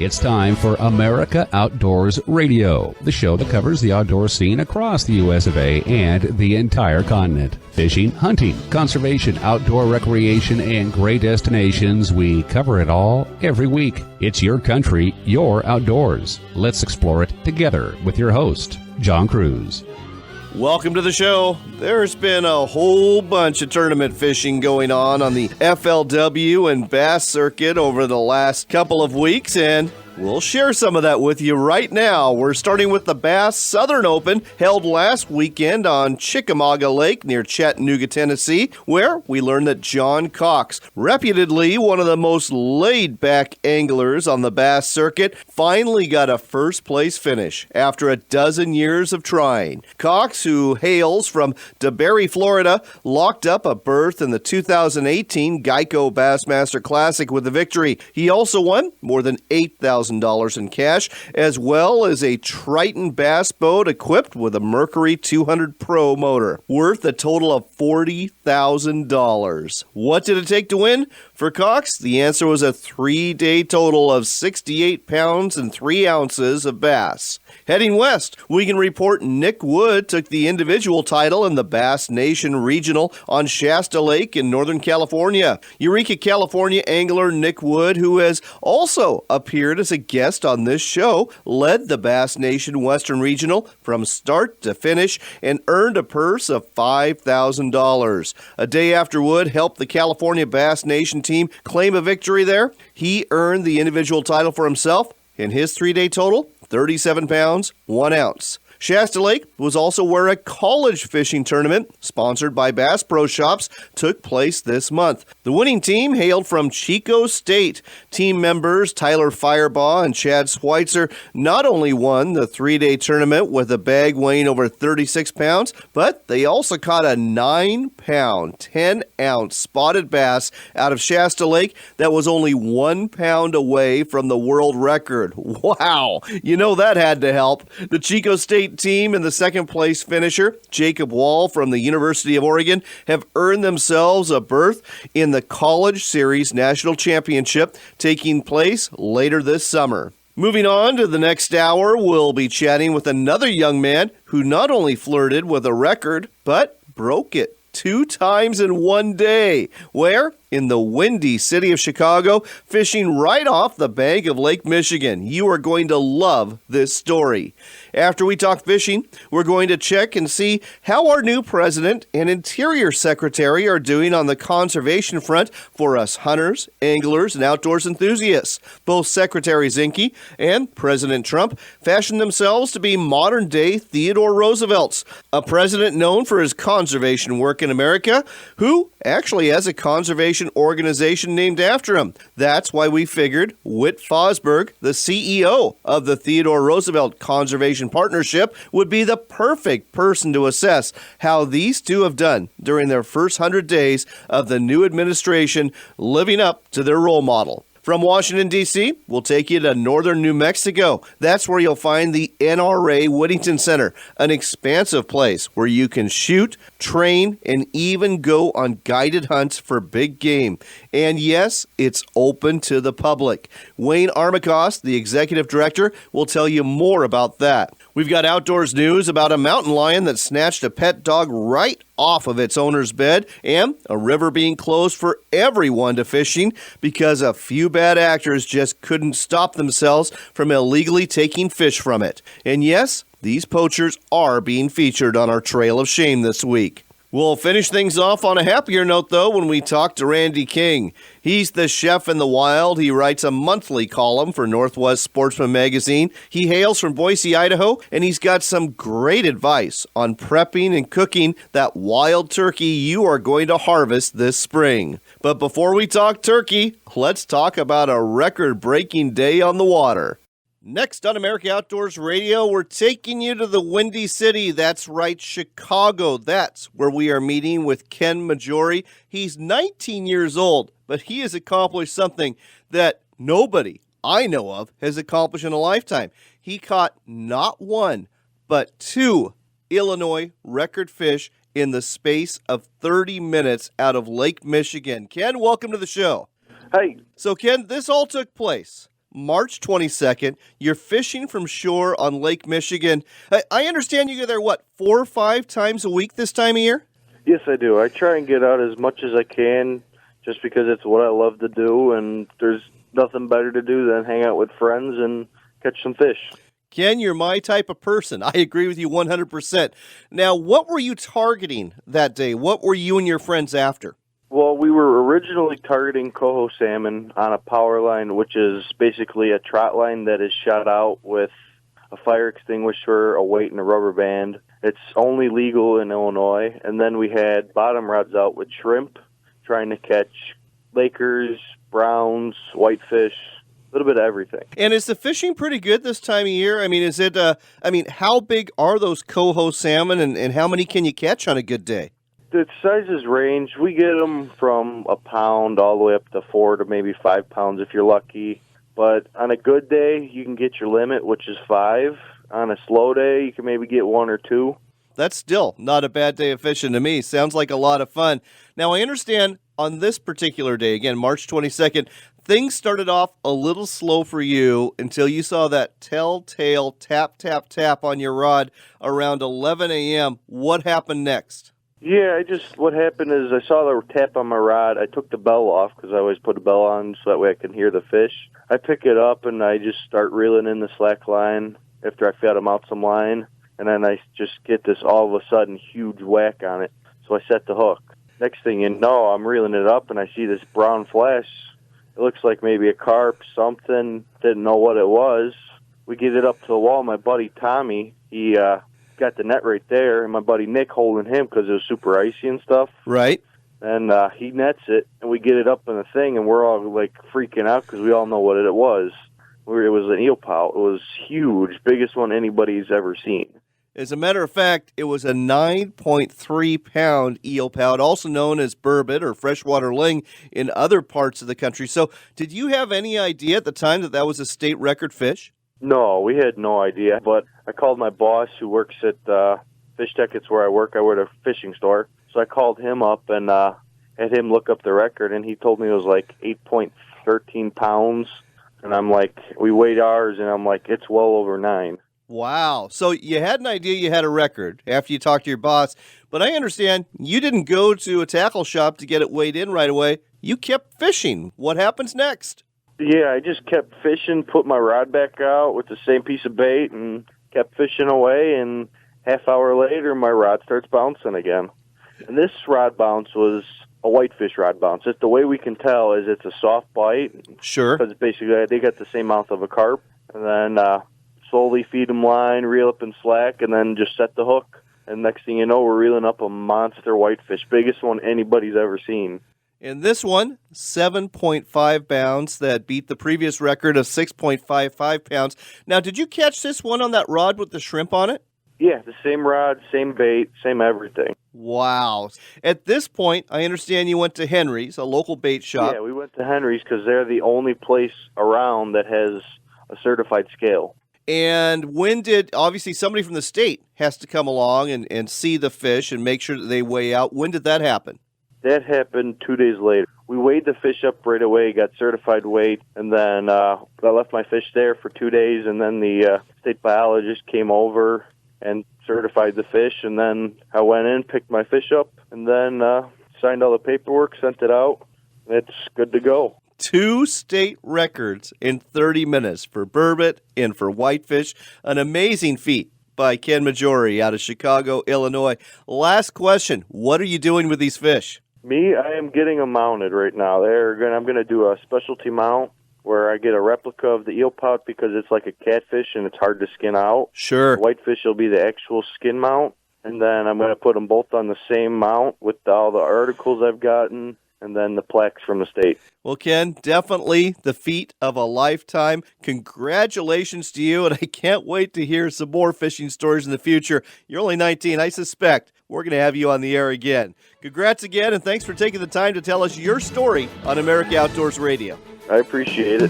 It's time for America Outdoors Radio, the show that covers the outdoor scene across the U.S. of A. and the entire continent. Fishing, hunting, conservation, outdoor recreation, and great destinations, we cover it all every week. It's your country, your outdoors. Let's explore it together with your host, John Cruz. Welcome to the show. There's been a whole bunch of tournament fishing going on the FLW and bass circuit over the last couple of weeks, and we'll share some of that with you right now. We're starting with the Bass Southern Open, held last weekend on Chickamauga Lake near Chattanooga, Tennessee, where we learned that John Cox, reputedly one of the most laid-back anglers on the bass circuit, finally got a first-place finish after a dozen years of trying. Cox, who hails from DeBary, Florida, locked up a berth in the 2018 Geico Bassmaster Classic with a victory. He also won more than $8,000 in cash, as well as a Triton bass boat equipped with a Mercury 200 Pro motor, worth a total of $40,000. What did it take to win? For Cox, the answer was a 3-day total of 68 pounds and 3 ounces of bass. Heading west, we can report Nick Wood took the individual title in the Bass Nation Regional on Shasta Lake in Northern California. Eureka, California angler Nick Wood, who has also appeared as a guest on this show, led the Bass Nation Western Regional from start to finish and earned a purse of $5,000. A day after Wood helped the California Bass Nation team claim a victory there, he earned the individual title for himself in his 3-day total, 37 pounds, 1 ounce. Shasta Lake was also where a college fishing tournament, sponsored by Bass Pro Shops, took place this month. The winning team hailed from Chico State. Team members Tyler Firebaugh and Chad Schweitzer not only won the 3-day tournament with a bag weighing over 36 pounds, but they also caught a 9-pound, 10-ounce spotted bass out of Shasta Lake that was only 1 pound away from the world record. Wow! You know that had to help. The Chico State team and the second-place finisher, Jacob Wall from the University of Oregon, have earned themselves a berth in the College Series National Championship taking place later this summer. Moving on to the next hour, we'll be chatting with another young man who not only flirted with a record, but broke it 2 times in one day. Where? In the windy city of Chicago, fishing right off the bank of Lake Michigan. You are going to love this story. After we talk fishing, we're going to check and see how our new president and interior secretary are doing on the conservation front for us hunters, anglers, and outdoors enthusiasts. Both Secretary Zinke and President Trump fashioned themselves to be modern-day Theodore Roosevelts, a president known for his conservation work in America, who actually has a conservation organization named after him. That's why we figured Whit Fosberg, the CEO of the Theodore Roosevelt Conservation Partnership, would be the perfect person to assess how these two have done during their first 100 days of the new administration, living up to their role model. From Washington, D.C., we'll take you to northern New Mexico. That's where you'll find the NRA Whittington Center, an expansive place where you can shoot, train, and even go on guided hunts for big game. And yes, it's open to the public. Wayne Armacost, the executive director, will tell you more about that. We've got outdoors news about a mountain lion that snatched a pet dog right off of its owner's bed, and a river being closed for everyone to fishing because a few bad actors just couldn't stop themselves from illegally taking fish from it. And yes, these poachers are being featured on our Trail of Shame this week. We'll finish things off on a happier note, though, when we talk to Randy King. He's the chef in the wild. He writes a monthly column for Northwest Sportsman magazine. He hails from Boise, Idaho, and he's got some great advice on prepping and cooking that wild turkey you are going to harvest this spring. But before we talk turkey, let's talk about a record-breaking day on the water. Next on America Outdoors Radio, we're taking you to the Windy City. That's right, Chicago. That's where we are meeting with Ken Majori. He's 19 years old, but he has accomplished something that nobody I know of has accomplished in a lifetime. He caught not 1, but 2 Illinois record fish in the space of 30 minutes out of Lake Michigan. Ken, welcome to the show. Hey. So, Ken, this all took place March 22nd. You're fishing from shore on Lake Michigan. I understand you go there, 4 or 5 times a week this time of year? Yes, I do. I try and get out as much as I can just because it's what I love to do, and there's nothing better to do than hang out with friends and catch some fish. Ken, you're my type of person. I agree with you 100%. Now, what were you targeting that day? What were you and your friends after? Well, we were originally targeting coho salmon on a power line, which is basically a trot line that is shot out with a fire extinguisher, a weight, and a rubber band. It's only legal in Illinois. And then we had bottom rods out with shrimp, trying to catch Lakers, browns, whitefish, a little bit of everything. And is the fishing pretty good this time of year? I mean, how big are those coho salmon, and how many can you catch on a good day? The sizes range. We get them from a pound all the way up to 4 to maybe 5 pounds if you're lucky. But on a good day, you can get your limit, which is 5. On a slow day, you can maybe get 1 or 2. That's still not a bad day of fishing to me. Sounds like a lot of fun. Now, I understand on this particular day, again, March 22nd, things started off a little slow for you until you saw that telltale tap, tap, tap on your rod around 11 a.m. What happened next? Yeah, what happened is I saw the tap on my rod. I took the bell off because I always put a bell on so that way I can hear the fish. I pick it up and I just start reeling in the slack line after I fed them out some line. And then I just get this all of a sudden huge whack on it. So I set the hook. Next thing you know, I'm reeling it up and I see this brown flash. It looks like maybe a carp, something. Didn't know what it was. We get it up to the wall. My buddy Tommy, he got the net right there, and my buddy Nick holding him because it was super icy and stuff. Right. And he nets it, and we get it up in the thing, and we're all like freaking out because we all know what it was. It was an eel pout. It was huge, biggest one anybody's ever seen. As a matter of fact, it was a 9.3-pound eel pout, also known as burbot or freshwater ling in other parts of the country. So did you have any idea at the time that was a state record fish? No, we had no idea, but I called my boss who works at Fish Tech. It's where I work. I work at a fishing store. So I called him up and had him look up the record, and he told me it was like 8.13 pounds. And I'm like, we weighed ours, and I'm like, it's well over 9. Wow. So you had an idea you had a record after you talked to your boss, but I understand you didn't go to a tackle shop to get it weighed in right away. You kept fishing. What happens next? Yeah, I just kept fishing, put my rod back out with the same piece of bait, and kept fishing away, and half hour later, my rod starts bouncing again. And this rod bounce was a whitefish rod bounce. It's the way we can tell is it's a soft bite. Sure. Because basically they got the same mouth of a carp, and then slowly feed them line, reel up and slack, and then just set the hook. And next thing you know, we're reeling up a monster whitefish, biggest one anybody's ever seen. And this one, 7.5 pounds, that beat the previous record of 6.55 pounds. Now, did you catch this one on that rod with the shrimp on it? Yeah, the same rod, same bait, same everything. Wow. At this point, I understand you went to Henry's, a local bait shop. Yeah, we went to Henry's because they're the only place around that has a certified scale. And obviously somebody from the state has to come along and see the fish and make sure that they weigh out. When did that happen? That happened 2 days later. We weighed the fish up right away, got certified weight, and then I left my fish there for 2 days, and then the state biologist came over and certified the fish, and then I went in, picked my fish up, and then signed all the paperwork, sent it out. It's good to go. 2 state records in 30 minutes for burbot and for whitefish. An amazing feat by Ken Majori out of Chicago, Illinois. Last question. What are you doing with these fish? Me, I am getting them mounted right now. I'm going to do a specialty mount where I get a replica of the eel pout because it's like a catfish and it's hard to skin out. Sure. The whitefish will be the actual skin mount, and then I'm going to put them both on the same mount with all the articles I've gotten, and then the plaques from the state. Well, Ken, definitely the feat of a lifetime. Congratulations to you, and I can't wait to hear some more fishing stories in the future. You're only 19. I suspect we're going to have you on the air again. Congrats again, and thanks for taking the time to tell us your story on America Outdoors Radio. I appreciate it.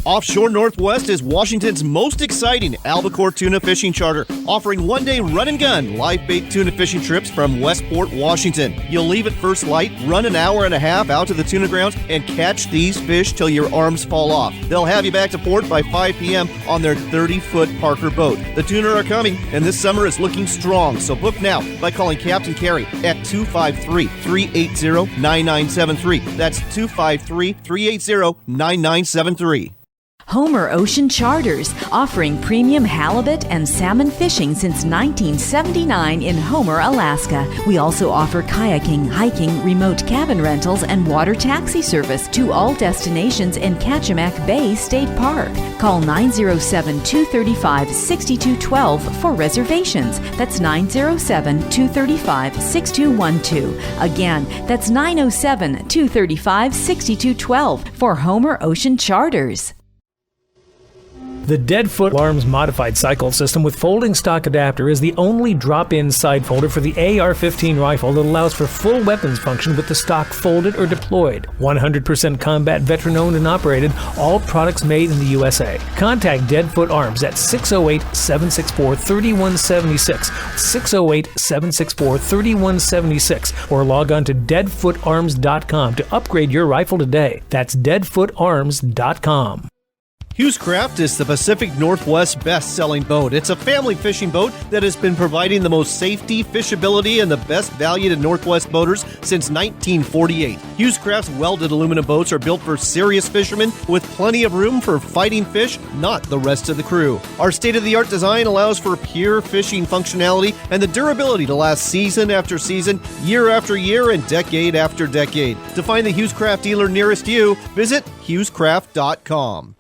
Offshore Northwest is Washington's most exciting albacore tuna fishing charter, offering one-day run-and-gun live bait tuna fishing trips from Westport, Washington. You'll leave at first light, run an hour and a half out to the tuna grounds, and catch these fish till your arms fall off. They'll have you back to port by 5 p.m. on their 30-foot Parker boat. The tuna are coming, and this summer is looking strong, so book now by calling Captain Carey at 253-380-9973. That's 253-380-9973. Homer Ocean Charters, offering premium halibut and salmon fishing since 1979 in Homer, Alaska. We also offer kayaking, hiking, remote cabin rentals, and water taxi service to all destinations in Kachemak Bay State Park. Call 907-235-6212 for reservations. That's 907-235-6212. Again, that's 907-235-6212 for Homer Ocean Charters. The Deadfoot Arms Modified Cycle System with folding stock adapter is the only drop-in sight folder for the AR-15 rifle that allows for full weapons function with the stock folded or deployed. 100% combat veteran-owned and operated, all products made in the USA. Contact Deadfoot Arms at 608-764-3176, 608-764-3176, or log on to deadfootarms.com to upgrade your rifle today. That's deadfootarms.com. Hughes Craft is the Pacific Northwest best-selling boat. It's a family fishing boat that has been providing the most safety, fishability, and the best value to Northwest boaters since 1948. Hughes Craft's welded aluminum boats are built for serious fishermen with plenty of room for fighting fish, not the rest of the crew. Our state-of-the-art design allows for pure fishing functionality and the durability to last season after season, year after year, and decade after decade. To find the Hughes Craft dealer nearest you, visit hughescraft.com.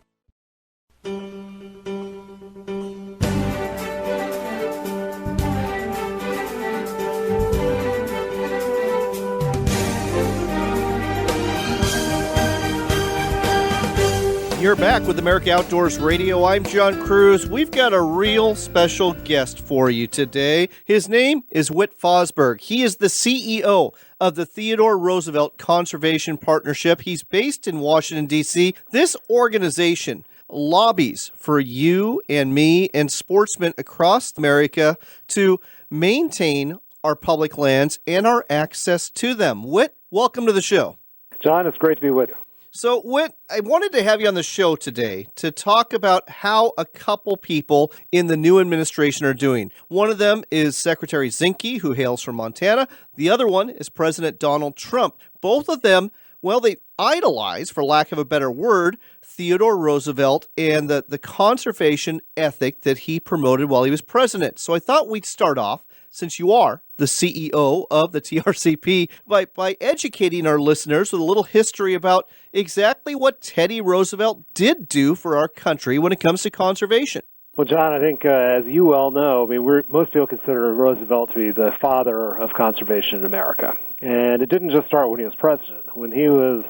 You're back with America Outdoors Radio. I'm John Cruz. We've got a real special guest for you today. His name is Whit Fosberg. He is the CEO of the Theodore Roosevelt Conservation Partnership. He's based in Washington, D.C. This organization lobbies for you and me and sportsmen across America to maintain our public lands and our access to them. Whit, welcome to the show. John, it's great to be with you. So, Whit, I wanted to have you on the show today to talk about how a couple people in the new administration are doing. One of them is Secretary Zinke, who hails from Montana. The other one is President Donald Trump. Both of them, well, they idolize, for lack of a better word, Theodore Roosevelt and the conservation ethic that he promoted while he was president. So I thought we'd start off, since you are the CEO of the TRCP, by educating our listeners with a little history about exactly what Teddy Roosevelt did do for our country when it comes to conservation. Well, John, I think, as you well know, most people consider Roosevelt to be the father of conservation in America. And it didn't just start when he was president. When he was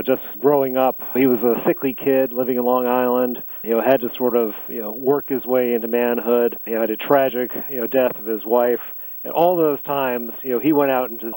just growing up, he was a sickly kid living in Long Island, had to sort of, work his way into manhood, had a tragic, death of his wife. And all those times, he went into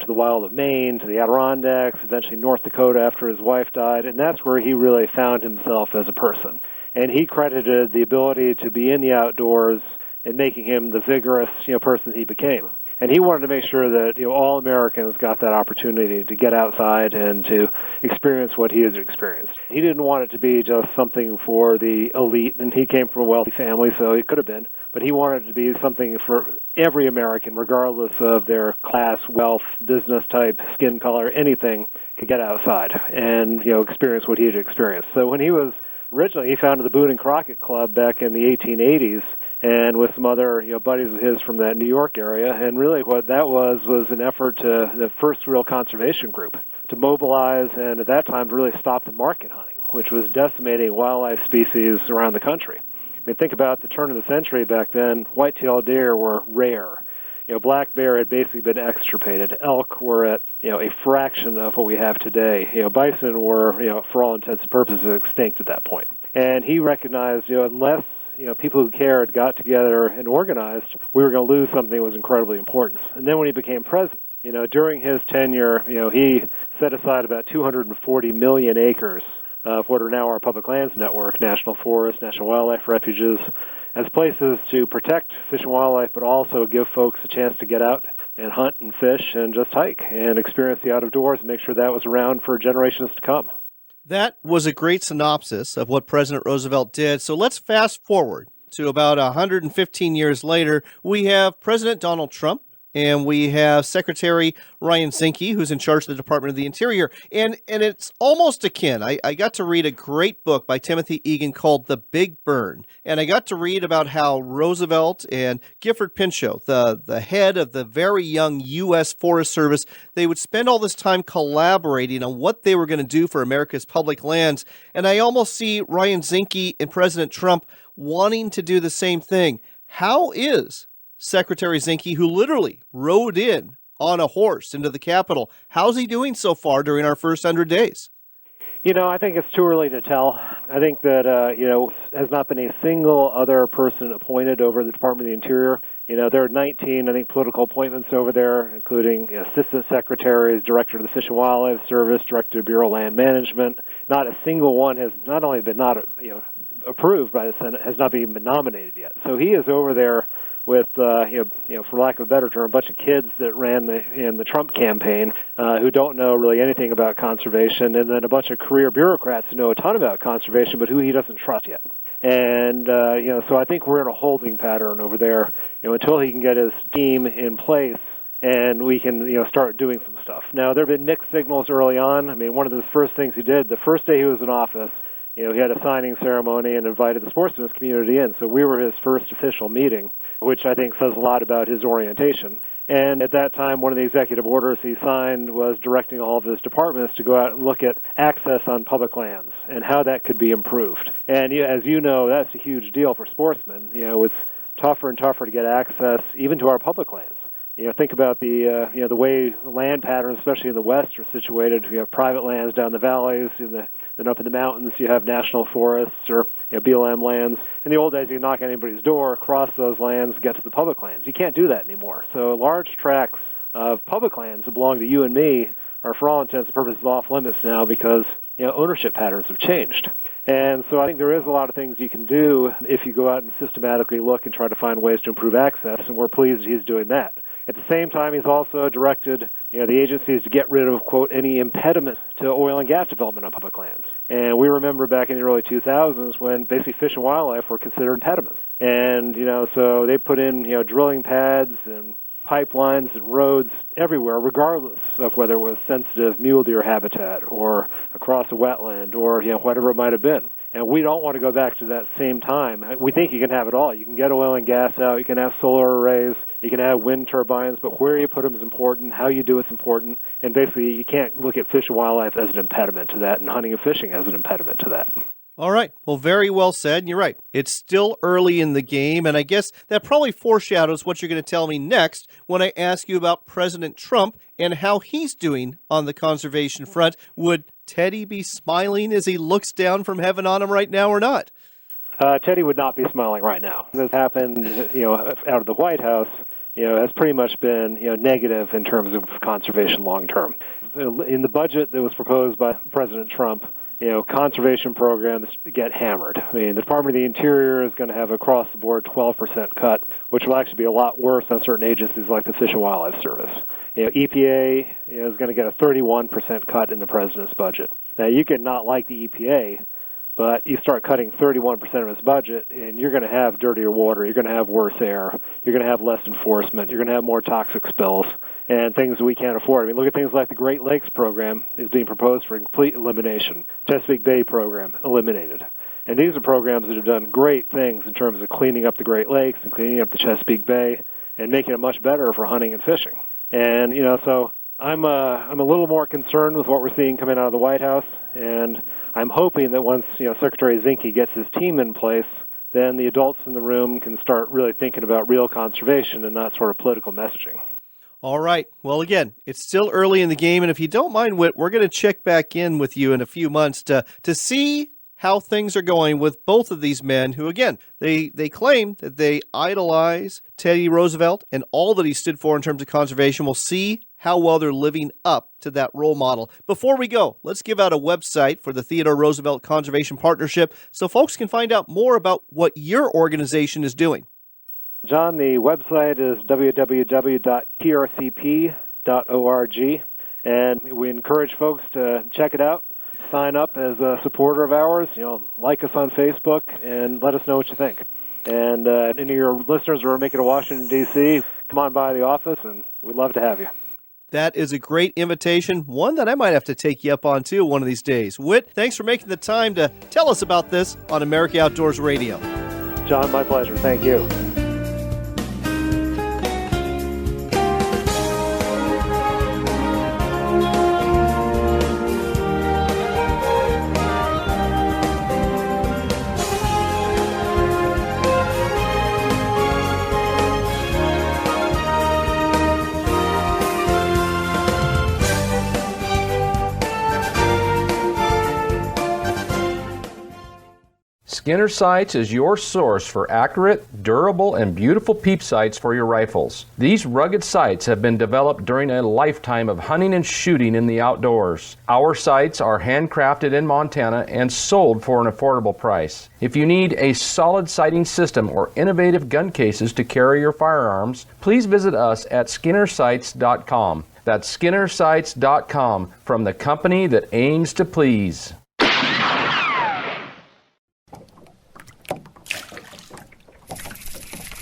the wild of Maine, to the Adirondacks, eventually North Dakota after his wife died, and that's where he really found himself as a person. And he credited the ability to be in the outdoors and making him the vigorous, person he became. And he wanted to make sure that all Americans got that opportunity to get outside and to experience what he has experienced. He didn't want it to be just something for the elite, and he came from a wealthy family, so it could have been. But he wanted it to be something for every American, regardless of their class, wealth, business type, skin color, anything, could get outside and experience what he had experienced. So when he founded the Boone and Crockett Club back in the 1880s, and with some other buddies of his from that New York area. And really what that was an effort to the first real conservation group to mobilize and at that time to really stop the market hunting, which was decimating wildlife species around the country. I mean, think about the turn of the century back then, white-tailed deer were rare. Black bear had basically been extirpated. Elk were at, a fraction of what we have today. Bison were, for all intents and purposes, extinct at that point. And he recognized, unless people who cared got together and organized, we were going to lose something that was incredibly important. And then when he became president, during his tenure, he set aside about 240 million acres of what are now our public lands network, national forests, national wildlife refuges, as places to protect fish and wildlife, but also give folks a chance to get out and hunt and fish and just hike and experience the outdoors and make sure that was around for generations to come. That was a great synopsis of what President Roosevelt did. So let's fast forward to about 115 years later. We have President Donald Trump, and we have Secretary Ryan Zinke, who's in charge of the Department of the Interior. And it's almost akin. I got to read a great book by Timothy Egan called The Big Burn. And I got to read about how Roosevelt and Gifford Pinchot, the head of the very young U.S. Forest Service, they would spend all this time collaborating on what they were going to do for America's public lands. And I almost see Ryan Zinke and President Trump wanting to do the same thing. How is Secretary Zinke, who literally rode in on a horse into the Capitol, how's he doing so far during our first 100 days? I think it's too early to tell. I think that, has not been a single other person appointed over the Department of the Interior. There are 19, I think, political appointments over there, including assistant secretaries, director of the Fish and Wildlife Service, director of Bureau of Land Management. Not a single one has not only been approved by the Senate, has not even been nominated yet. So he is over there with, for lack of a better term, a bunch of kids that ran in the Trump campaign who don't know really anything about conservation, and then a bunch of career bureaucrats who know a ton about conservation, but who he doesn't trust yet. And, so I think we're in a holding pattern over there, until he can get his team in place and we can, start doing some stuff. Now, there have been mixed signals early on. I mean, one of the first things he did, the first day he was in office, he had a signing ceremony and invited the sportsman's community in. So we were his first official meeting, which I think says a lot about his orientation. And at that time, one of the executive orders he signed was directing all of his departments to go out and look at access on public lands and how that could be improved. And as you know, that's a huge deal for sportsmen. It's tougher and tougher to get access even to our public lands. Think about the way the land patterns, especially in the West, are situated. We have private lands down the valleys, then up in the mountains you have national forests or BLM lands. In the old days, you could knock on anybody's door, cross those lands, get to the public lands. You can't do that anymore. So large tracts of public lands that belong to you and me are, for all intents and purposes, off limits now because ownership patterns have changed. And so I think there is a lot of things you can do if you go out and systematically look and try to find ways to improve access, and we're pleased he's doing that. At the same time, he's also directed the agencies to get rid of, quote, any impediment to oil and gas development on public lands. And we remember back in the early 2000s when basically fish and wildlife were considered impediments. And, so they put in, drilling pads and pipelines and roads everywhere, regardless of whether it was sensitive mule deer habitat or across a wetland or, whatever it might have been. And we don't want to go back to that same time. We think you can have it all. You can get oil and gas out. You can have solar arrays. You can have wind turbines. But where you put them is important. How you do it's important. And basically, you can't look at fish and wildlife as an impediment to that and hunting and fishing as an impediment to that. All right. Well, very well said. And you're right. It's still early in the game. And I guess that probably foreshadows what you're going to tell me next when I ask you about President Trump and how he's doing on the conservation front. Would Teddy be smiling as he looks down from heaven on him right now or not? Teddy would not be smiling right now. This happened, out of the White House, has pretty much been, negative in terms of conservation long term. In the budget that was proposed by President Trump, conservation programs get hammered. I mean, the Department of the Interior is going to have across-the-board 12% cut, which will actually be a lot worse on certain agencies like the Fish and Wildlife Service. EPA is going to get a 31% cut in the president's budget. Now, you can not like the EPA, but you start cutting 31% of its budget, and you're going to have dirtier water, you're going to have worse air, you're going to have less enforcement, you're going to have more toxic spills, and things we can't afford. I mean, look at things like the Great Lakes program is being proposed for complete elimination. Chesapeake Bay program, eliminated. And these are programs that have done great things in terms of cleaning up the Great Lakes and cleaning up the Chesapeake Bay and making it much better for hunting and fishing. And, so I'm a little more concerned with what we're seeing coming out of the White House, and I'm hoping that once Secretary Zinke gets his team in place, then the adults in the room can start really thinking about real conservation and not sort of political messaging. All right. Well, again, it's still early in the game, and if you don't mind, Whit, we're going to check back in with you in a few months to see how things are going with both of these men who, again, they claim that they idolize Teddy Roosevelt and all that he stood for in terms of conservation. We'll see how well they're living up to that role model. Before we go, let's give out a website for the Theodore Roosevelt Conservation Partnership so folks can find out more about what your organization is doing. John, the website is www.trcp.org, and we encourage folks to check it out. Sign up as a supporter of ours, like us on Facebook, and let us know what you think. And any of your listeners who are making it to Washington, D.C., come on by the office, and we'd love to have you. That is a great invitation, one that I might have to take you up on, too, one of these days. Whit, thanks for making the time to tell us about this on America Outdoors Radio. John, my pleasure. Thank you. Skinner Sights is your source for accurate, durable, and beautiful peep sights for your rifles. These rugged sights have been developed during a lifetime of hunting and shooting in the outdoors. Our sights are handcrafted in Montana and sold for an affordable price. If you need a solid sighting system or innovative gun cases to carry your firearms, please visit us at skinnersights.com. That's skinnersights.com, from the company that aims to please.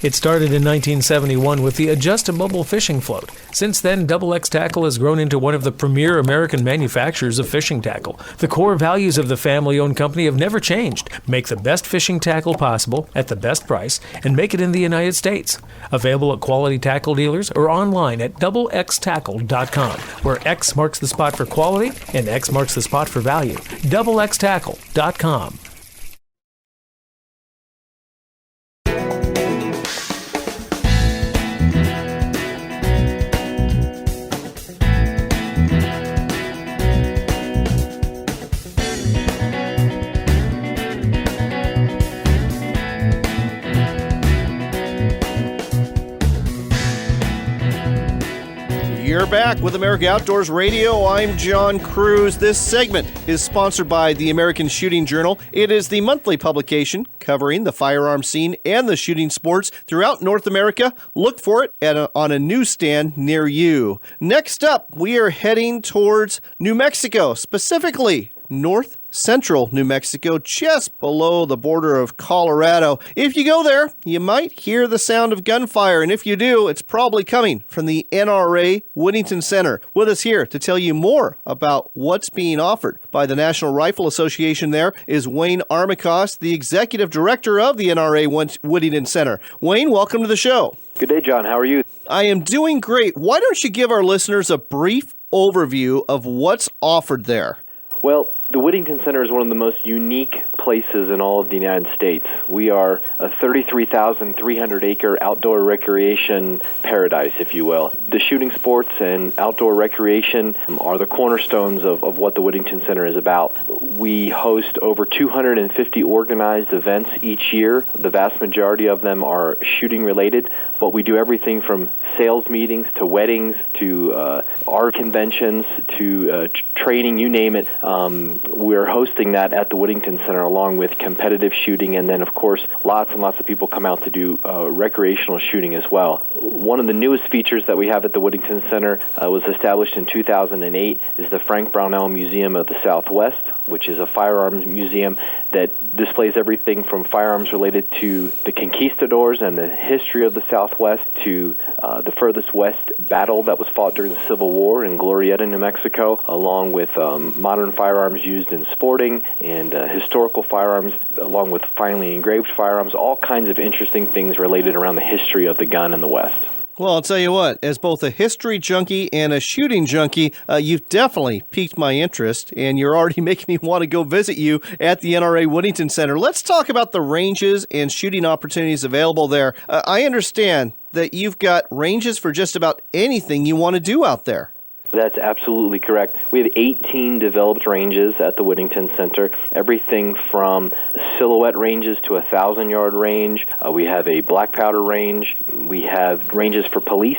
It started in 1971 with the adjustable fishing float. Since then, XX Tackle has grown into one of the premier American manufacturers of fishing tackle. The core values of the family-owned company have never changed. Make the best fishing tackle possible at the best price, and make it in the United States. Available at quality tackle dealers or online at xtackle.com, where X marks the spot for quality and X marks the spot for value. xtackle.com. You're back with America Outdoors Radio. I'm John Cruz. This segment is sponsored by the American Shooting Journal. It is the monthly publication covering the firearm scene and the shooting sports throughout North America. Look for it on a newsstand near you. Next up, we are heading towards New Mexico, specifically north central New Mexico, just below the border of Colorado. If you go there, you might hear the sound of gunfire, and if you do, it's probably coming from the NRA Whittington Center. With us here to tell you more about what's being offered by the National Rifle Association there is Wayne Armacost, the Executive Director of the NRA Whittington Center. Wayne, welcome to the show. Good day, John. How are you? I am doing great. Why don't you give our listeners a brief overview of what's offered there? Well, the Whittington Center is one of the most unique places in all of the United States. We are a 33,300-acre outdoor recreation paradise, if you will. The shooting sports and outdoor recreation are the cornerstones of what the Whittington Center is about. We host over 250 organized events each year. The vast majority of them are shooting-related, but we do everything from sales meetings to weddings to art conventions to training, you name it. We're hosting that at the Whittington Center along with competitive shooting, and then, of course, lots and lots of people come out to do recreational shooting as well. One of the newest features that we have at the Whittington Center was established in 2008 is the Frank Brownell Museum of the Southwest, which is a firearms museum that displays everything from firearms related to the conquistadors and the history of the Southwest to the furthest west battle that was fought during the Civil War in Glorieta, New Mexico, along with modern firearms used in sporting and historical firearms, along with finely engraved firearms, all kinds of interesting things related around the history of the gun in the West. Well, I'll tell you what, as both a history junkie and a shooting junkie, you've definitely piqued my interest, and you're already making me want to go visit you at the NRA Whittington Center. Let's talk about the ranges and shooting opportunities available there. I understand that you've got ranges for just about anything you want to do out there. That's absolutely correct. We have 18 developed ranges at the Whittington Center, everything from silhouette ranges to a 1,000-yard range. We have a black powder range. We have ranges for police.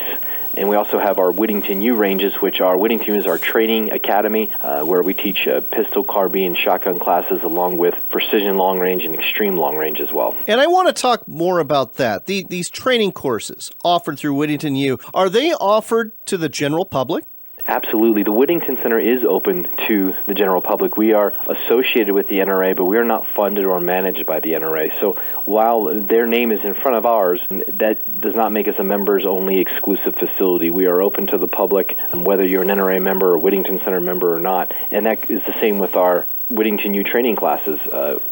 And we also have our Whittington U ranges, which are Whittington U is our training academy, where we teach pistol, carbine, shotgun classes, along with precision long range and extreme long range as well. And I want to talk more about that. These training courses offered through Whittington U, are they offered to the general public? Absolutely. The Whittington Center is open to the general public. We are associated with the NRA, but we are not funded or managed by the NRA. So while their name is in front of ours, that does not make us a members-only exclusive facility. We are open to the public, whether you're an NRA member or Whittington Center member or not. And that is the same with our Whittington U training classes,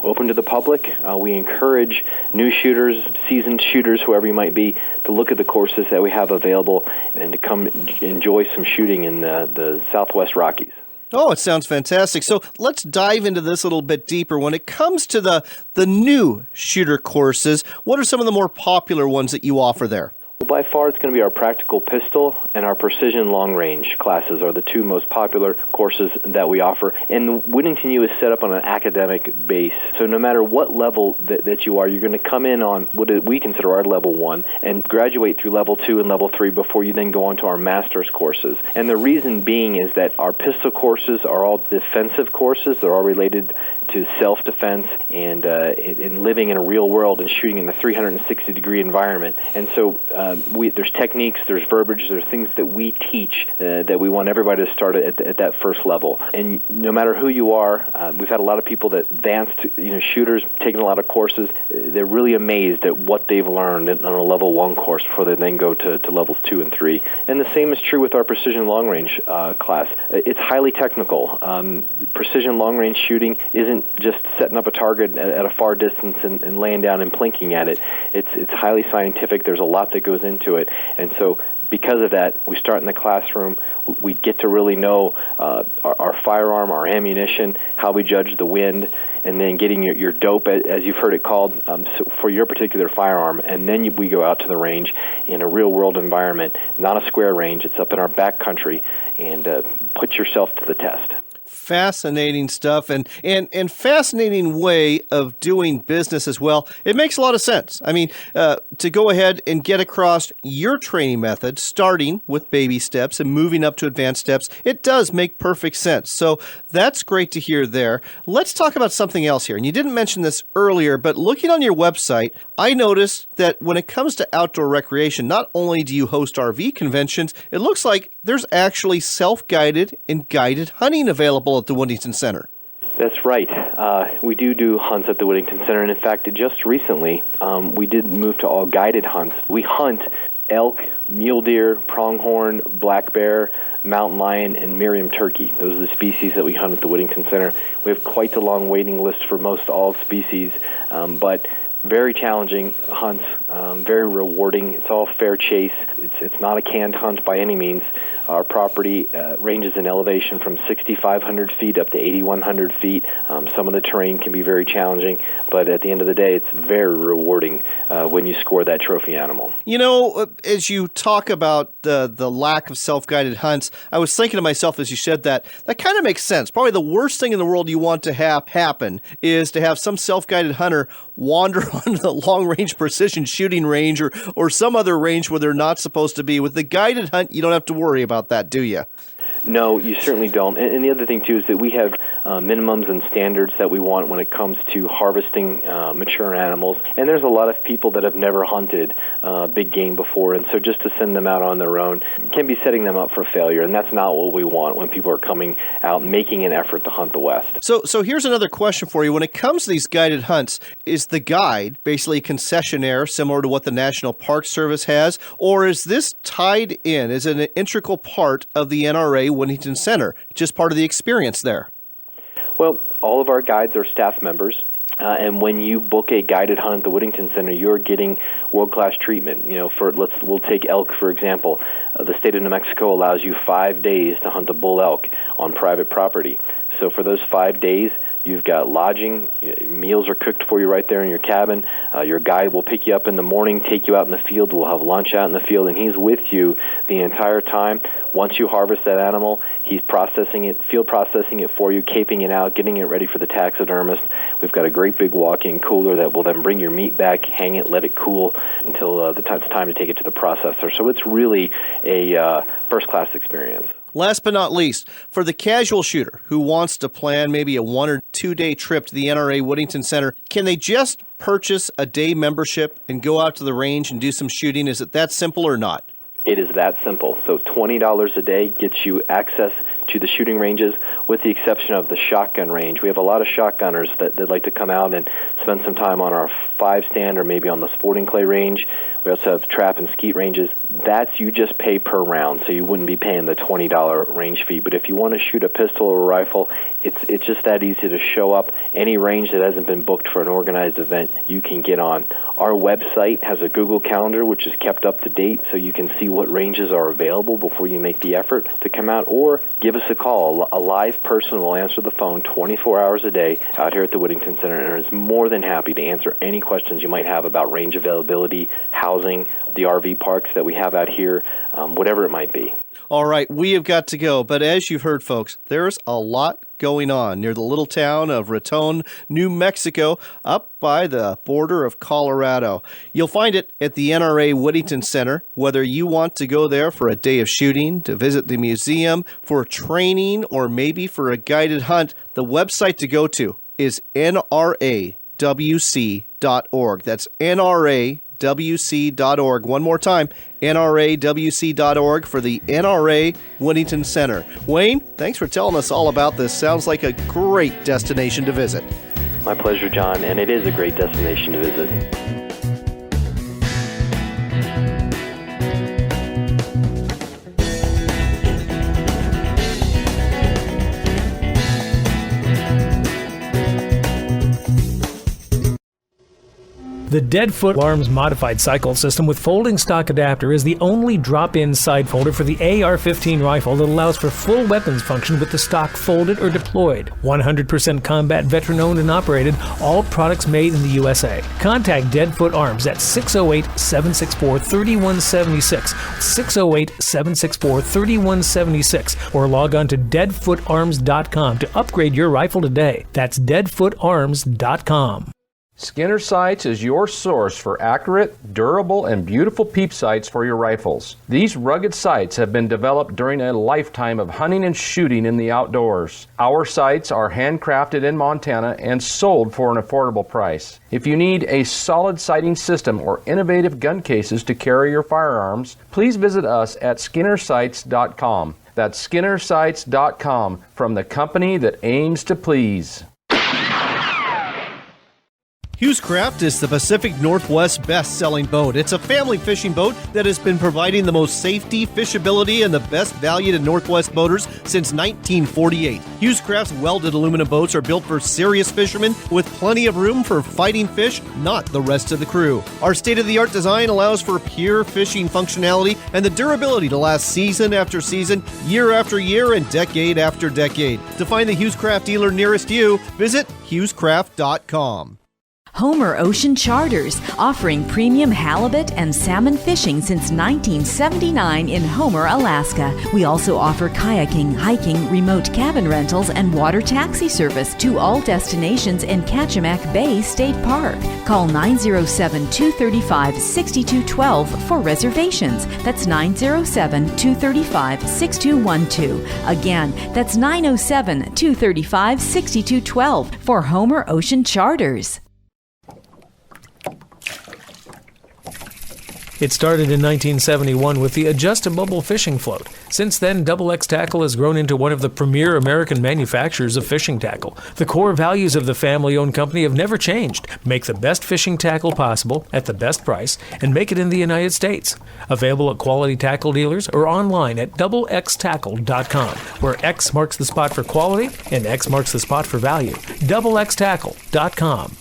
open to the public. We encourage new shooters, seasoned shooters, whoever you might be, to look at the courses that we have available and to come enjoy some shooting in the Southwest Rockies. Oh, it sounds fantastic. So let's dive into this a little bit deeper. When it comes to the new shooter courses, what are some of the more popular ones that you offer there? Well, by far, it's going to be our practical pistol and our precision long range classes are the two most popular courses that we offer. And the Whittington U is set up on an academic base. So no matter what level that you are, you're going to come in on what we consider our level 1 and graduate through level 2 and level 3 before you then go on to our master's courses. And the reason being is that our pistol courses are all defensive courses. They're all related to self-defense and in living in a real world and shooting in a 360-degree environment. And so there's techniques, there's verbiage, there's things that we teach that we want everybody to start at that first level. And no matter who you are, we've had a lot of people that advanced, shooters, taking a lot of courses. They're really amazed at what they've learned on a level 1 course before they then go to levels 2 and 3. And the same is true with our precision long range class. It's highly technical. Precision long range shooting isn't just setting up a target at a far distance and laying down and plinking at it. It's highly scientific. There's a lot that goes into it. And so because of that, we start in the classroom. We get to really know our firearm, our ammunition, how we judge the wind, and then getting your dope, as you've heard it called, for your particular firearm. And then we go out to the range in a real-world environment, not a square range. It's up in our back country, and put yourself to the test. Fascinating stuff and fascinating way of doing business as well. It makes a lot of sense. I mean, to go ahead and get across your training method, starting with baby steps and moving up to advanced steps, it does make perfect sense. So that's great to hear there. Let's talk about something else here. And you didn't mention this earlier, but looking on your website, I noticed that when it comes to outdoor recreation, not only do you host RV conventions, it looks like there's actually self-guided and guided hunting available at the Whittington Center. That's right. We do hunts at the Whittington Center, and in fact, just recently, we did move to all guided hunts. We hunt elk, mule deer, pronghorn, black bear, mountain lion, and Merriam turkey. Those are the species that we hunt at the Whittington Center. We have quite a long waiting list for most all species, but very challenging hunts, very rewarding. It's all fair chase. It's not a canned hunt by any means. Our property ranges in elevation from 6,500 feet up to 8,100 feet. Some of the terrain can be very challenging, but at the end of the day, it's very rewarding when you score that trophy animal. As you talk about the lack of self-guided hunts, I was thinking to myself as you said that kind of makes sense. Probably the worst thing in the world you want to have happen is to have some self-guided hunter wander onto the long-range precision shooting range or some other range where they're not supposed to be. With the guided hunt, you don't have to worry about that, do you? No, you certainly don't. And the other thing, too, is that we have minimums and standards that we want when it comes to harvesting mature animals. And there's a lot of people that have never hunted big game before, and so just to send them out on their own can be setting them up for failure, and that's not what we want when people are coming out making an effort to hunt the West. So here's another question for you. When it comes to these guided hunts, is the guide basically a concessionaire similar to what the National Park Service has, or is this tied in? Is it an integral part of the NRA Whittington Center, just part of the experience there? Well, all of our guides are staff members, and when you book a guided hunt at the Whittington Center, you're getting world-class treatment. We'll take elk, for example. The state of New Mexico allows you 5 days to hunt a bull elk on private property. So for those 5 days, You've got lodging. Meals are cooked for you right there in your cabin. Your guide will pick you up in the morning, take you out in the field. We'll have lunch out in the field, and he's with you the entire time. Once you harvest that animal, he's processing it, field processing it for you, caping it out, getting it ready for the taxidermist. We've got a great big walk-in cooler that will then bring your meat back, hang it, let it cool until it's time to take it to the processor. So it's really a first-class experience. Last but not least, for the casual shooter who wants to plan maybe a 1 or 2 day trip to the NRA Woodington Center, can they just purchase a day membership and go out to the range and do some shooting? Is it that simple or not? It is that simple. So $20 a day gets you access to the shooting ranges, with the exception of the shotgun range. We have a lot of shotgunners that like to come out and spend some time on our 5-stand or maybe on the sporting clay range. We also have trap and skeet ranges. That's you just pay per round, so you wouldn't be paying the $20 range fee. But if you want to shoot a pistol or a rifle, it's just that easy to show up. Any range that hasn't been booked for an organized event, you can get on. Our website has a Google Calendar, which is kept up to date, so you can see what ranges are available before you make the effort to come out, or give us a call. A live person will answer the phone 24 hours a day out here at the Woodington Center, and is more than happy to answer any questions you might have about range availability, housing, the RV parks that we have out here, whatever it might be. All right, we have got to go, but as you've heard, folks, there's a lot going on near the little town of Raton, New Mexico, up by the border of Colorado. You'll find it at the NRA Woodington Center. Whether you want to go there for a day of shooting, to visit the museum, for training, or maybe for a guided hunt, the website to go to is nrawc.org. That's nrawc.org. One more time, nrawc.org for the NRA Woodington Center. Wayne, thanks for telling us all about this. Sounds like a great destination to visit. My pleasure, John, and it is a great destination to visit. The Deadfoot Alarms Modified Cycle System with folding stock adapter is the only drop-in side folder for the AR-15 rifle that allows for full weapons function with the stock folded or deployed. 100% combat veteran-owned and operated, all products made in the USA. Contact Deadfoot Arms at 608-764-3176, 608-764-3176, or log on to deadfootarms.com to upgrade your rifle today. That's deadfootarms.com. Skinner Sights is your source for accurate, durable, and beautiful peep sights for your rifles. These rugged sights have been developed during a lifetime of hunting and shooting in the outdoors. Our sights are handcrafted in Montana and sold for an affordable price. If you need a solid sighting system or innovative gun cases to carry your firearms, please visit us at skinnersights.com. That's skinnersights.com, from the company that aims to please. Hughes Craft is the Pacific Northwest best-selling boat. It's a family fishing boat that has been providing the most safety, fishability, and the best value to Northwest boaters since 1948. Hughes Craft's welded aluminum boats are built for serious fishermen with plenty of room for fighting fish, not the rest of the crew. Our state-of-the-art design allows for pure fishing functionality and the durability to last season after season, year after year, and decade after decade. To find the Hughes Craft dealer nearest you, visit hughescraft.com. Homer Ocean Charters, offering premium halibut and salmon fishing since 1979 in Homer, Alaska. We also offer kayaking, hiking, remote cabin rentals, and water taxi service to all destinations in Kachemak Bay State Park. Call 907-235-6212 for reservations. That's 907-235-6212. Again, that's 907-235-6212 for Homer Ocean Charters. It started in 1971 with the adjustable fishing float. Since then, XX Tackle has grown into one of the premier American manufacturers of fishing tackle. The core values of the family-owned company have never changed. Make the best fishing tackle possible at the best price, and make it in the United States. Available at quality tackle dealers or online at xxtackle.com, where X marks the spot for quality and X marks the spot for value. xxtackle.com.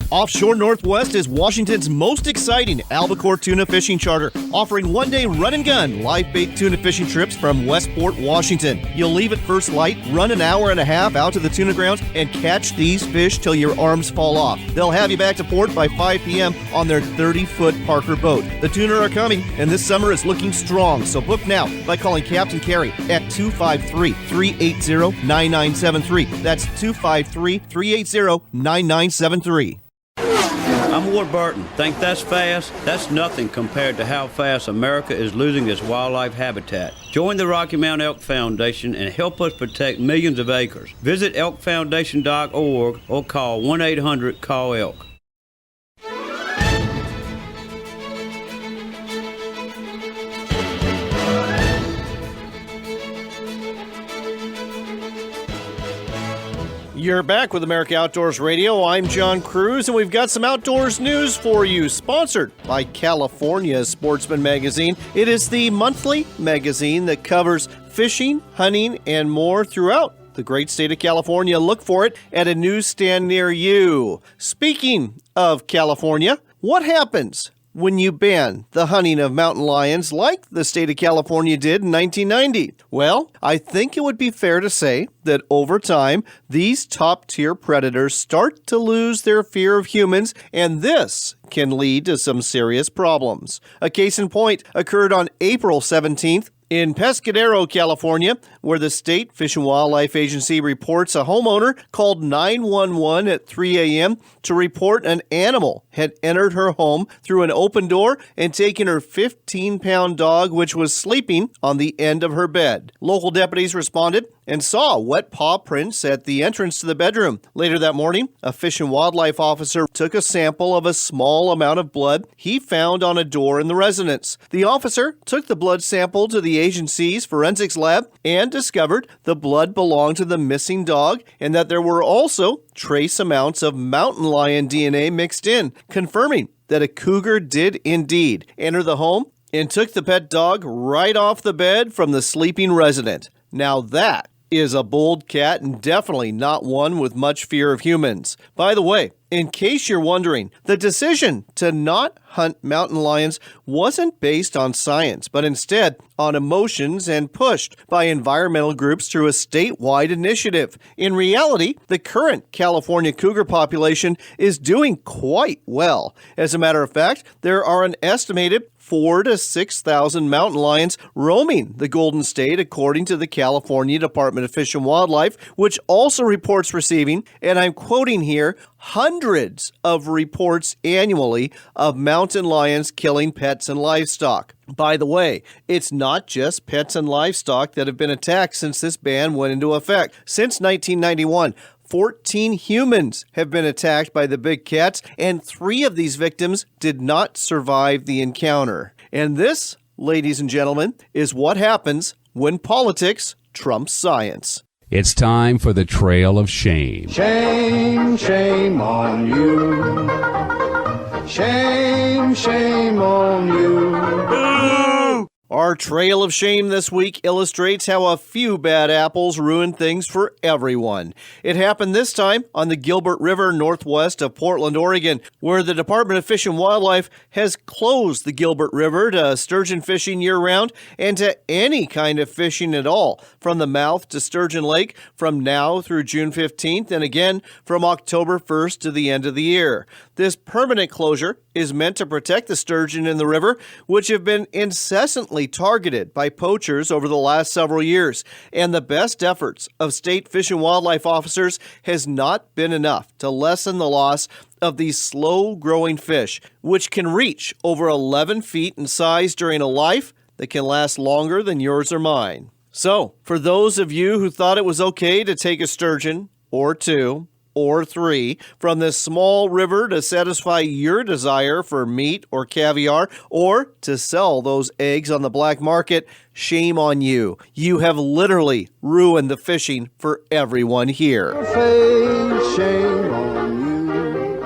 Offshore Northwest is Washington's most exciting albacore tuna fishing charter, offering one-day run-and-gun live bait tuna fishing trips from Westport, Washington. You'll leave at first light, run an hour and a half out to the tuna grounds, and catch these fish till your arms fall off. They'll have you back to port by 5 p.m. on their 30-foot Parker boat. The tuna are coming, and this summer is looking strong, so book now by calling Captain Carey at 253-380-9973. That's 253-380-9973. I'm Ward Burton. Think that's fast? That's nothing compared to how fast America is losing its wildlife habitat. Join the Rocky Mountain Elk Foundation and help us protect millions of acres. Visit elkfoundation.org or call 1-800-CALL-ELK. You're back with America Outdoors Radio. I'm John Cruz, and we've got some outdoors news for you, sponsored by California Sportsman Magazine. It is the monthly magazine that covers fishing, hunting, and more throughout the great state of California. Look for it at a newsstand near you. Speaking of California, what happens when you ban the hunting of mountain lions like the state of California did in 1990? Well, I think it would be fair to say that over time, these top-tier predators start to lose their fear of humans, and this can lead to some serious problems. A case in point occurred on April 17th in Pescadero, California, where the State Fish and Wildlife Agency reports a homeowner called 911 at 3 a.m. to report an animal had entered her home through an open door and taken her 15-pound dog, which was sleeping on the end of her bed. Local deputies responded and saw wet paw prints at the entrance to the bedroom. Later that morning, a Fish and Wildlife officer took a sample of a small amount of blood he found on a door in the residence. The officer took the blood sample to the agency's forensics lab and discovered the blood belonged to the missing dog and that there were also trace amounts of mountain lion DNA mixed in, confirming that a cougar did indeed enter the home and took the pet dog right off the bed from the sleeping resident. Now that is a bold cat and definitely not one with much fear of humans. By the way, in case you're wondering, the decision to not hunt mountain lions wasn't based on science, but instead on emotions and pushed by environmental groups through a statewide initiative. In reality, the current California cougar population is doing quite well. As a matter of fact, there are an estimated 4,000 to 6,000 mountain lions roaming the Golden State, according to the California Department of Fish and Wildlife, which also reports receiving, and I'm quoting here, hundreds of reports annually of mountain lions killing pets and livestock. By the way, it's not just pets and livestock that have been attacked since this ban went into effect. Since 1991, 14 humans have been attacked by the big cats, and 3 of these victims did not survive the encounter. And this, ladies and gentlemen, is what happens when politics trumps science. It's time for the Trail of Shame. Shame, shame on you. Shame, shame on you. Our Trail of Shame this week illustrates how a few bad apples ruin things for everyone. It happened this time on the Gilbert River northwest of Portland, Oregon, where the Department of Fish and Wildlife has closed the Gilbert River to sturgeon fishing year-round and to any kind of fishing at all, from the mouth to Sturgeon Lake from now through June 15th and again from October 1st to the end of the year. This permanent closure is meant to protect the sturgeon in the river, which have been incessantly targeted by poachers over the last several years, and the best efforts of state fish and wildlife officers has not been enough to lessen the loss of these slow-growing fish, which can reach over 11 feet in size during a life that can last longer than yours or mine. So, for those of you who thought it was okay to take a sturgeon, or 2, or 3 from this small river to satisfy your desire for meat or caviar, or to sell those eggs on the black market, shame on you. You have literally ruined the fishing for everyone here. Shame on you.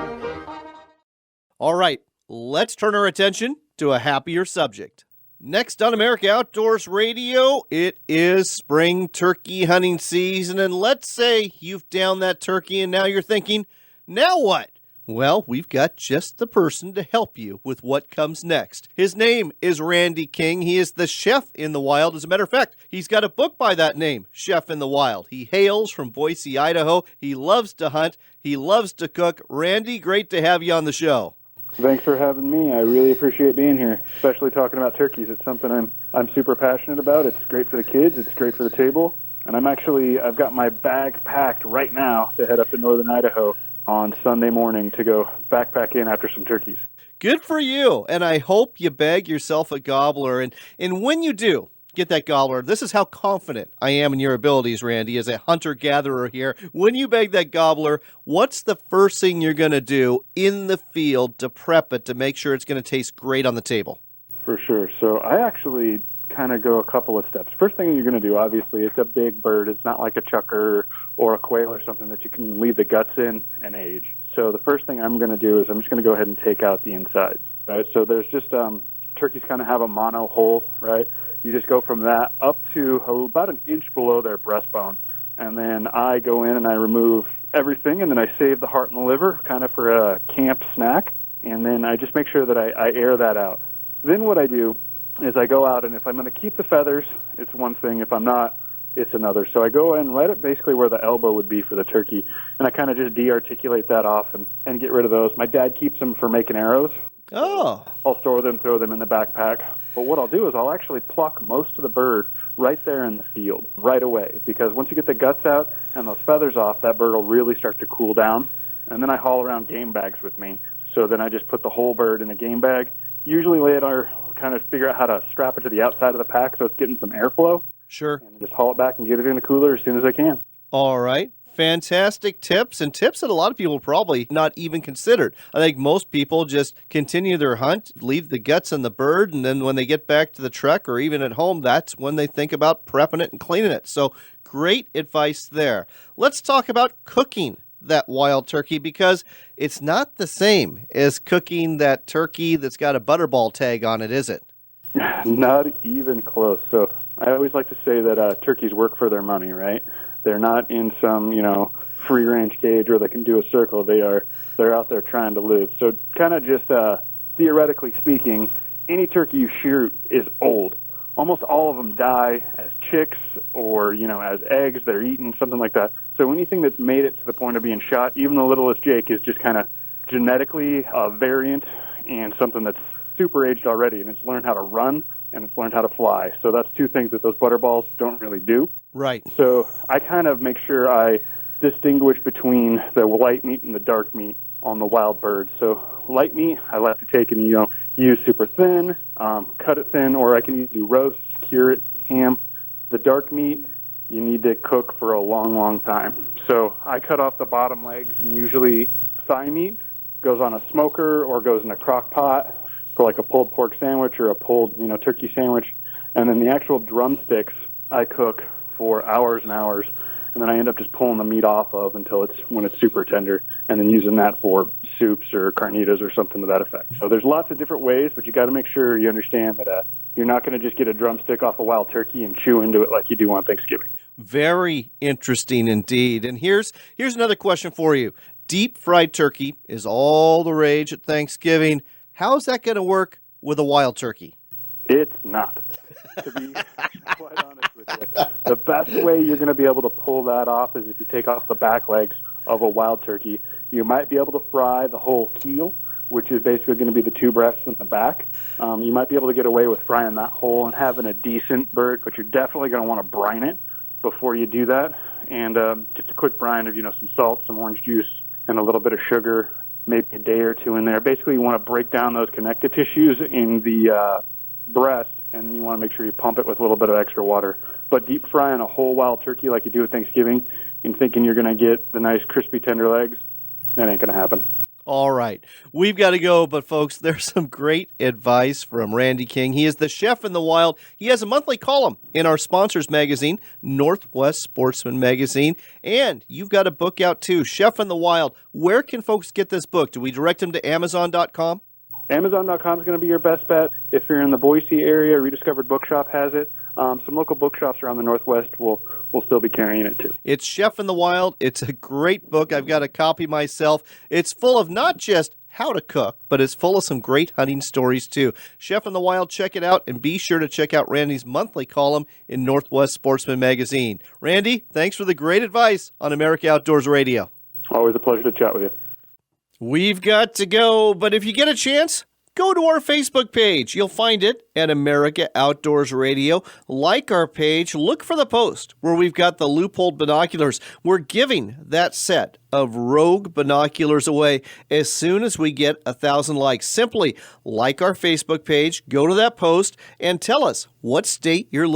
All right, let's turn our attention to a happier subject. Next on America Outdoors Radio, it is spring turkey hunting season, and let's say you've downed that turkey and now you're thinking, now what? Well, we've got just the person to help you with what comes next. His name is Randy King. He is the chef in the wild. As a matter of fact, he's got a book by that name, Chef in the Wild. He hails from Boise, Idaho. He loves to hunt. He loves to cook. Randy, great to have you on the show. Thanks for having me. I really appreciate being here, especially talking about turkeys. It's something I'm super passionate about. It's great for the kids. It's great for the table. And I've got my bag packed right now to head up to northern Idaho on Sunday morning to go backpack in after some turkeys. Good for you. And I hope you bag yourself a gobbler. And when you do get that gobbler, this is how confident I am in your abilities, Randy, as a hunter-gatherer here. When you bag that gobbler, what's the first thing you're going to do in the field to prep it to make sure it's going to taste great on the table? For sure. So I actually kind of go a couple of steps. First thing you're going to do, obviously, it's a big bird. It's not like a chucker or a quail or something that you can leave the guts in and age. So the first thing I'm going to do is I'm just going to go ahead and take out the insides, right? So there's just, turkeys kind of have a mono hole, right? You just go from that up to about an inch below their breastbone. And then I go in and I remove everything, and then I save the heart and the liver kind of for a camp snack. And then I just make sure that I air that out. Then what I do is I go out, and if I'm going to keep the feathers, it's one thing. If I'm not, it's another. So I go in right at basically where the elbow would be for the turkey, and I kind of just de-articulate that off and get rid of those. My dad keeps them for making arrows. Oh. I'll store them, throw them in the backpack. But what I'll do is I'll actually pluck most of the bird right there in the field, right away, because once you get the guts out and those feathers off, that bird will really start to cool down. And then I haul around game bags with me. So then I just put the whole bird in a game bag, usually later kind of figure out how to strap it to the outside of the pack so it's getting some airflow. Sure. And just haul it back and get it in the cooler as soon as I can. All right. Fantastic tips, and tips that a lot of people probably not even considered. I think most people just continue their hunt, leave the guts in the bird, and then when they get back to the truck or even at home, that's when they think about prepping it and cleaning it. So great advice there. Let's talk about cooking that wild turkey, because it's not the same as cooking that turkey that's got a butterball tag on it, is it? Not even close. So I always like to say that turkeys work for their money, right? They're not in some, free-range cage where they can do a circle. They're out there trying to live. So kind of just theoretically speaking, any turkey you shoot is old. Almost all of them die as chicks or, as eggs. They're eaten, something like that. So anything that's made it to the point of being shot, even the littlest Jake, is just kind of genetically a variant and something that's super aged already, and it's learned how to run and it's learned how to fly. So that's two things that those butterballs don't really do. Right. So I kind of make sure I distinguish between the light meat and the dark meat on the wild birds. So light meat, I like to take and, use super thin, cut it thin, or I can do roast, cure it, ham. The dark meat, you need to cook for a long, long time. So I cut off the bottom legs, and usually thigh meat goes on a smoker or goes in a crock pot for like a pulled pork sandwich or a pulled, turkey sandwich. And then the actual drumsticks I cook for hours and hours, and then I end up just pulling the meat off of when it's super tender, and then using that for soups or carnitas or something to that effect. So there's lots of different ways, but you got to make sure you understand that you're not going to just get a drumstick off a wild turkey and chew into it like you do on Thanksgiving. Very interesting indeed. And here's another question for you. Deep fried turkey is all the rage at Thanksgiving. How's that going to work with a wild turkey? It's not. To be quite honest with you, the best way you're going to be able to pull that off is if you take off the back legs of a wild turkey. You might be able to fry the whole keel, which is basically going to be the two breasts in the back. You might be able to get away with frying that whole and having a decent bird, but you're definitely going to want to brine it before you do that. And just a quick brine of, some salt, some orange juice, and a little bit of sugar, maybe a day or two in there. Basically, you want to break down those connective tissues in the breast, and then you want to make sure you pump it with a little bit of extra water. But deep frying a whole wild turkey like you do at Thanksgiving and thinking you're going to get the nice crispy tender legs, that ain't going to happen. All right. We've got to go, but folks, there's some great advice from Randy King. He is the chef in the wild. He has a monthly column in our sponsors magazine, Northwest Sportsman Magazine, and you've got a book out too, Chef in the Wild. Where can folks get this book? Do we direct them to Amazon.com? Amazon.com is going to be your best bet. If you're in the Boise area, Rediscovered Bookshop has it. some local bookshops around the Northwest will still be carrying it too. It's Chef in the Wild. It's a great book. I've got a copy myself. It's full of not just how to cook, but it's full of some great hunting stories too. Chef in the Wild, check it out, and be sure to check out Randy's monthly column in Northwest Sportsman Magazine. Randy, thanks for the great advice on America Outdoors Radio. Always a pleasure to chat with you. We've got to go, but if you get a chance, go to our Facebook page. You'll find it at America Outdoors Radio. Like our page, look for the post where we've got the Leupold binoculars. We're giving that set of Rogue binoculars away as soon as we get 1,000 likes. Simply like our Facebook page, go to that post, and tell us what state you're living